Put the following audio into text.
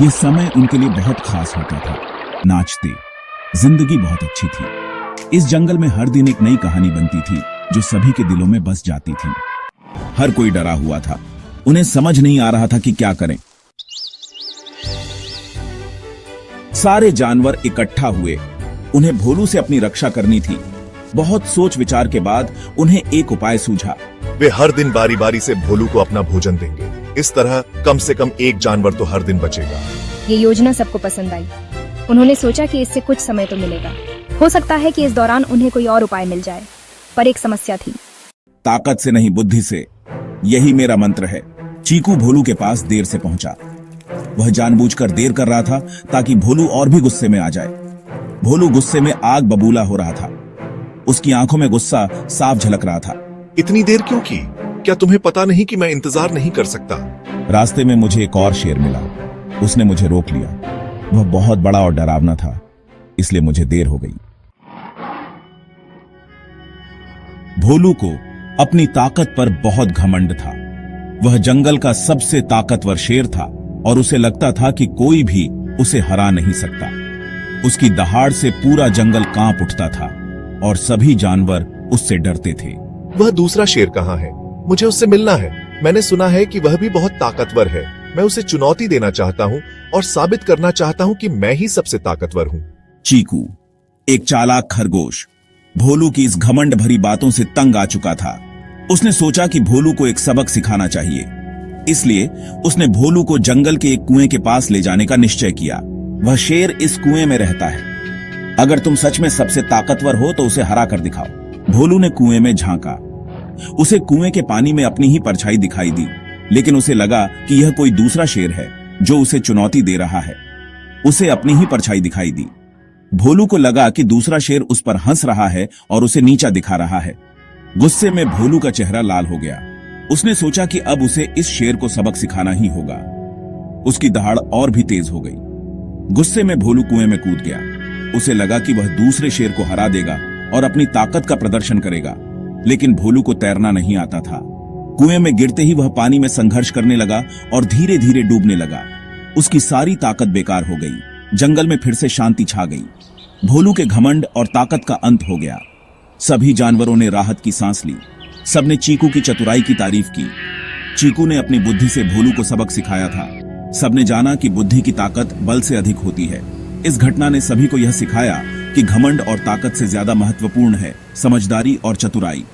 यह समय उनके लिए बहुत खास होता था। नाचते, जिंदगी बहुत अच्छी थी। इस जंगल में हर दिन एक नई कहानी बनती थी जो सभी के दिलों में बस जाती थी। हर कोई डरा हुआ था, उन्हें समझ नहीं आ रहा था कि क्या करें। सारे जानवर इकट्ठा हुए, उन्हें भोलू से अपनी रक्षा करनी थी। बहुत सोच विचार के बाद उन्हें एक उपाय सूझा। वे हर दिन बारी बारी से भोलू को अपना भोजन देंगे। इस तरह कम से कम एक जानवर तो हर दिन बचेगा। ये योजना सबको पसंद आई। उन्होंने सोचा कि इससे कुछ समय तो मिलेगा। हो सकता है कि इस दौरान उन्हें कोई और उपाय मिल जाए। पर एक समस्या थी। ताकत से नहीं, बुद्धि से, यही मेरा मंत्र है। चीकू भोलू के पास देर से पहुंचा। वह जानबूझकर देर कर रहा था ताकि भोलू और भी गुस्से में आ जाए। भोलू गुस्से में आग बबूला हो रहा था। उसकी आंखों में गुस्सा साफ झलक रहा था। इतनी देर क्यों की? क्या तुम्हें पता नहीं कि मैं इंतजार नहीं कर सकता? रास्ते में मुझे एक और शेर मिला। उसने मुझे रोक लिया। वह बहुत बड़ा और डरावना था, इसलिए मुझे देर हो गई। भोलू को अपनी ताकत पर बहुत घमंड था। वह जंगल का सबसे ताकतवर शेर था और उसे लगता था कि कोई भी उसे हरा नहीं सकता। उसकी दहाड़ से पूरा जंगल कांप उठता था और सभी जानवर उससे डरते थे। वह दूसरा शेर कहाँ है? मुझे उससे मिलना है। मैंने सुना है कि वह भी बहुत ताकतवर है। मैं उसे चुनौती देना चाहता हूँ और साबित करना चाहता हूँ कि मैं ही सबसे ताकतवर हूँ। चीकू, एक चालाक खरगोश, भोलू की इस घमंड भरी बातों से तंग आ चुका था। उसने सोचा कि भोलू को एक सबक सिखाना चाहिए। इसलिए उसने भोलू को जंगल के एक कुएं के पास ले जाने का निश्चय किया। वह शेर इस कुएं में रहता है। अगर तुम सच में सबसे ताकतवर हो तो उसे हरा कर दिखाओ। भोलू ने कुएं में झांका। उसे कुएं के पानी में अपनी ही परछाई दिखाई दी, लेकिन उसे लगा कि यह कोई दूसरा शेर है जो उसे चुनौती दे रहा है। उसे अपनी ही परछाई दिखाई दी। भोलू को लगा कि दूसरा शेर उस पर हंस रहा है और उसे नीचा दिखा रहा है। गुस्से में भोलू का चेहरा लाल हो गया। उसने सोचा कि अब उसे इस शेर को सबक सिखाना ही होगा। उसकी दहाड़ और भी तेज हो गई। गुस्से में भोलू कुएं में कूद गया। उसे लगा कि वह दूसरे शेर को हरा देगा और अपनी ताकत का प्रदर्शन करेगा, लेकिन भोलू को तैरना नहीं आता था। कुएं में गिरते ही वह पानी में संघर्ष करने लगा और धीरे धीरे डूबने लगा। उसकी सारी ताकत बेकार हो गई। जंगल में फिर से शांति छा गई। भोलू के घमंड और ताकत का अंत हो गया। सभी जानवरों ने राहत की सांस ली। सबने चीकू की चतुराई की तारीफ की। चीकू ने अपनी बुद्धि से भोलू को सबक सिखाया था। सबने जाना कि बुद्धि की ताकत बल से अधिक होती है। इस घटना ने सभी को यह सिखाया कि घमंड और ताकत से ज्यादा महत्वपूर्ण है समझदारी और चतुराई।